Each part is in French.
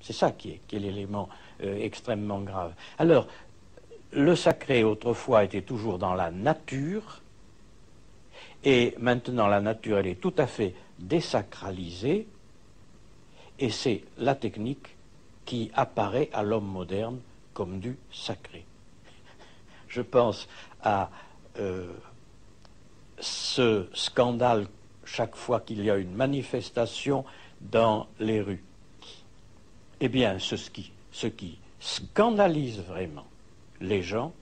C'est ça qui est l'élément extrêmement grave. Alors, le sacré, autrefois, était toujours dans la nature, et maintenant, la nature, elle est tout à fait désacralisée, et c'est la technique qui apparaît à l'homme moderne comme du sacré. Je pense à ce scandale chaque fois qu'il y a une manifestation dans les rues. Eh bien, ce qui scandalise vraiment les gens,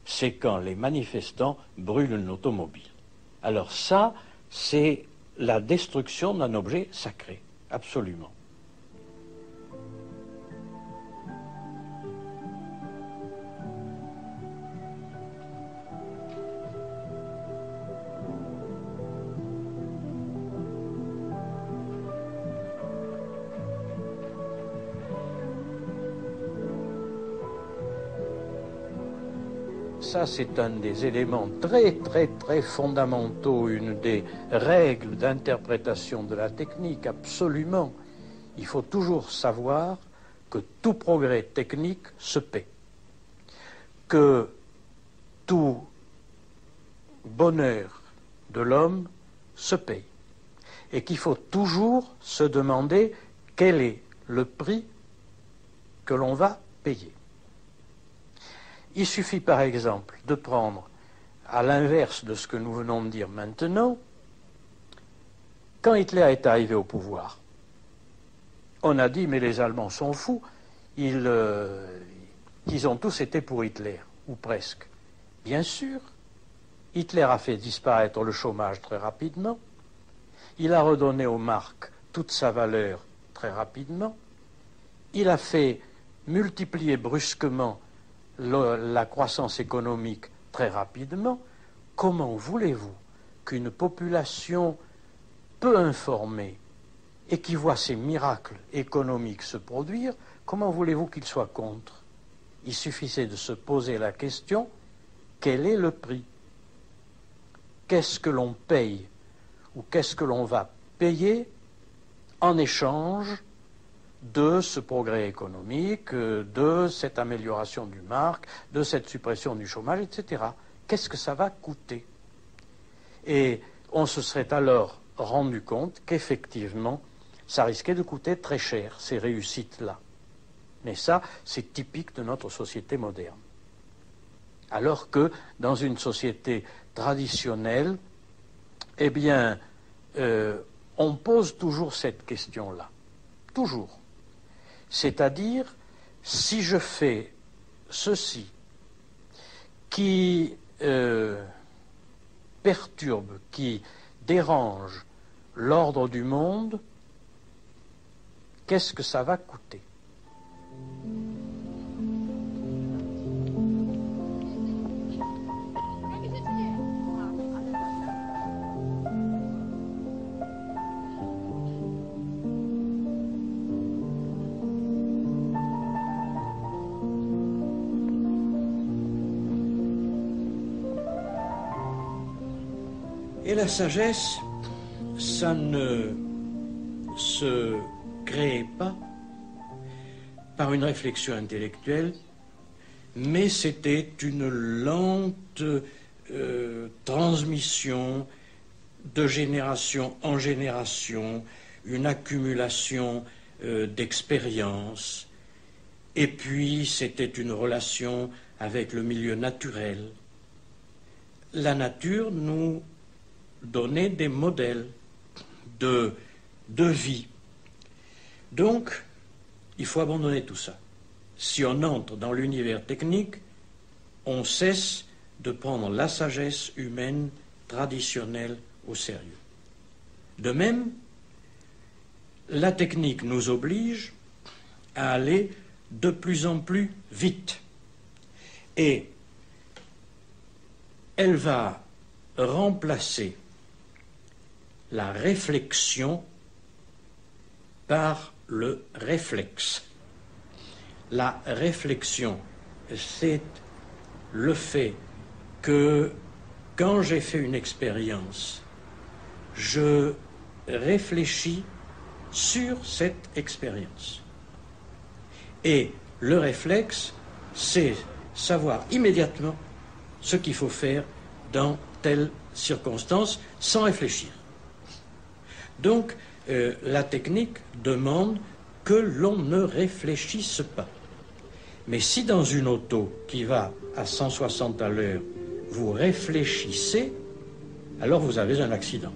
c'est quand les manifestants brûlent une automobile. Alors ça, c'est la destruction d'un objet sacré, absolument. Ça, c'est un des éléments très fondamentaux, une des règles d'interprétation de la technique, absolument. Il faut toujours savoir que tout progrès technique se paie, que tout bonheur de l'homme se paye, et qu'il faut toujours se demander quel est le prix que l'on va payer. Il suffit par exemple de prendre, à l'inverse de ce que nous venons de dire maintenant, quand Hitler est arrivé au pouvoir, on a dit mais les Allemands sont fous, ils ont tous été pour Hitler, ou presque. Bien sûr, Hitler a fait disparaître le chômage très rapidement, il a redonné aux marques toute sa valeur très rapidement, il a fait multiplier brusquement la croissance économique très rapidement. Comment voulez-vous qu'une population peu informée et qui voit ces miracles économiques se produire, comment voulez-vous qu'il soit contre? Il suffisait de se poser la question, quel est le prix? Qu'est-ce que l'on paye ou qu'est-ce que l'on va payer en échange de ce progrès économique, de cette amélioration du marque, de cette suppression du chômage, etc. Qu'est-ce que ça va coûter? Et on se serait alors rendu compte qu'effectivement, ça risquait de coûter très cher, ces réussites-là. Mais ça, c'est typique de notre société moderne. Alors que dans une société traditionnelle, eh bien, on pose toujours cette question-là. Toujours. C'est-à-dire, si je fais ceci qui perturbe, qui dérange l'ordre du monde, qu'est-ce que ça va coûter? Et la sagesse, ça ne se crée pas par une réflexion intellectuelle, mais c'était une lente transmission de génération en génération, une accumulation d'expériences, et puis c'était une relation avec le milieu naturel. La nature nous donnait des modèles de vie. Donc, il faut abandonner tout ça. Si on entre dans l'univers technique, on cesse de prendre la sagesse humaine traditionnelle au sérieux. De même, la technique nous oblige à aller de plus en plus vite. Et elle va remplacer la réflexion par le réflexe. La réflexion, c'est le fait que quand j'ai fait une expérience, je réfléchis sur cette expérience. Et le réflexe, c'est savoir immédiatement ce qu'il faut faire dans telle circonstance sans réfléchir. Donc, la technique demande que l'on ne réfléchisse pas. Mais si dans une auto qui va à 160 à l'heure, vous réfléchissez, alors vous avez un accident.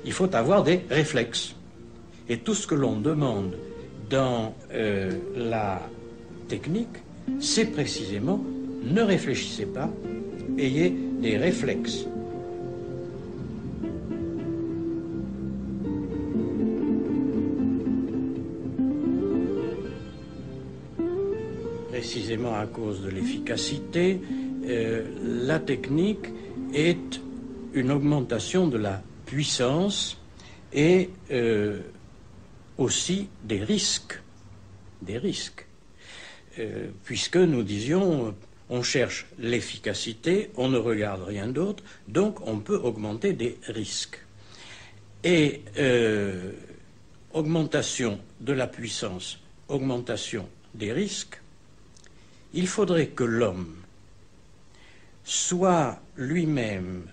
Il faut avoir des réflexes. Et tout ce que l'on demande dans la technique, c'est précisément ne réfléchissez pas, ayez des réflexes. Précisément à cause de l'efficacité, la technique est une augmentation de la puissance et aussi des risques. Puisque nous disions, on cherche l'efficacité, on ne regarde rien d'autre, donc on peut augmenter des risques. Et augmentation de la puissance, augmentation des risques, il faudrait que l'homme soit lui-même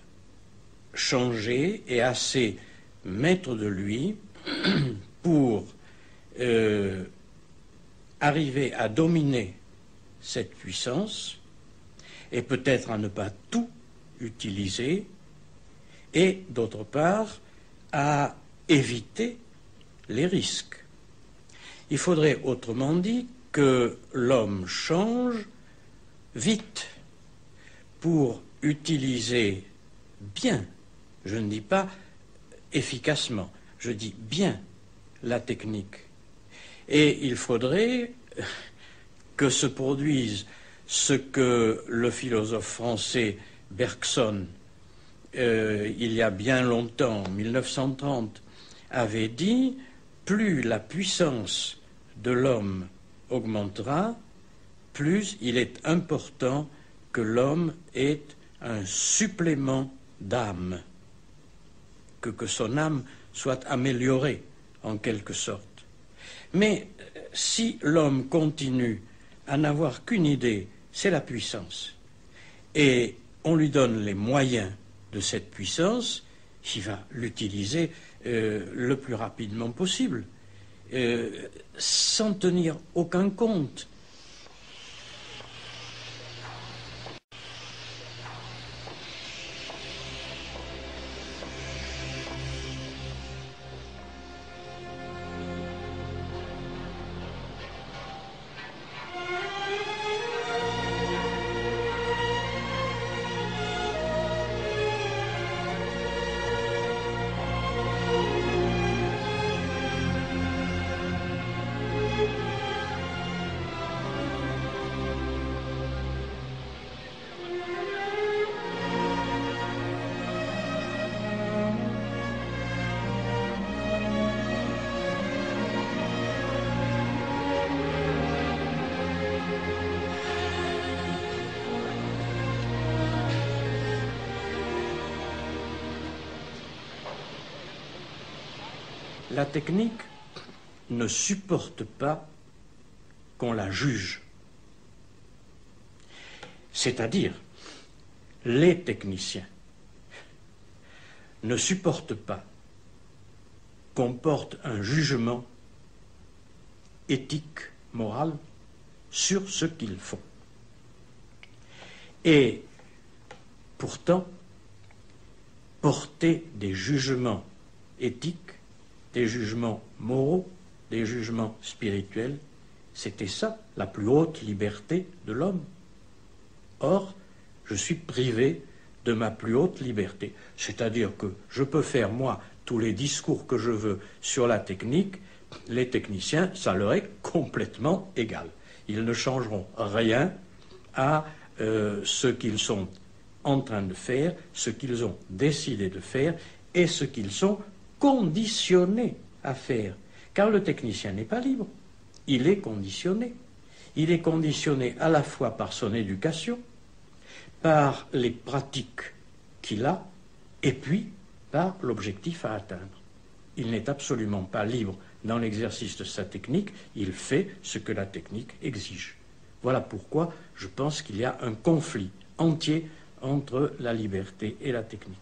changé et assez maître de lui pour arriver à dominer cette puissance et peut-être à ne pas tout utiliser et d'autre part à éviter les risques. Il faudrait autrement dit que l'homme change vite pour utiliser bien, je ne dis pas efficacement, je dis bien la technique. Et il faudrait que se produise ce que le philosophe français Bergson, il y a bien longtemps, en 1930, avait dit, plus la puissance de l'homme augmentera, plus il est important que l'homme ait un supplément d'âme, que son âme soit améliorée en quelque sorte. Mais si l'homme continue à n'avoir qu'une idée, c'est la puissance, et on lui donne les moyens de cette puissance, il va l'utiliser le plus rapidement possible, sans tenir aucun compte. La technique ne supporte pas qu'on la juge. C'est-à-dire, les techniciens ne supportent pas qu'on porte un jugement éthique, moral, sur ce qu'ils font. Et pourtant, porter des jugements éthiques, des jugements moraux, des jugements spirituels, c'était ça, la plus haute liberté de l'homme. Or, je suis privé de ma plus haute liberté. C'est-à-dire que je peux faire, moi, tous les discours que je veux sur la technique, les techniciens, ça leur est complètement égal. Ils ne changeront rien à ce qu'ils sont en train de faire, ce qu'ils ont décidé de faire et ce qu'ils sont conditionnés à faire. Car le technicien n'est pas libre, il est conditionné. Il est conditionné à la fois par son éducation, par les pratiques qu'il a, et puis par l'objectif à atteindre. Il n'est absolument pas libre dans l'exercice de sa technique, il fait ce que la technique exige. Voilà pourquoi je pense qu'il y a un conflit entier entre la liberté et la technique.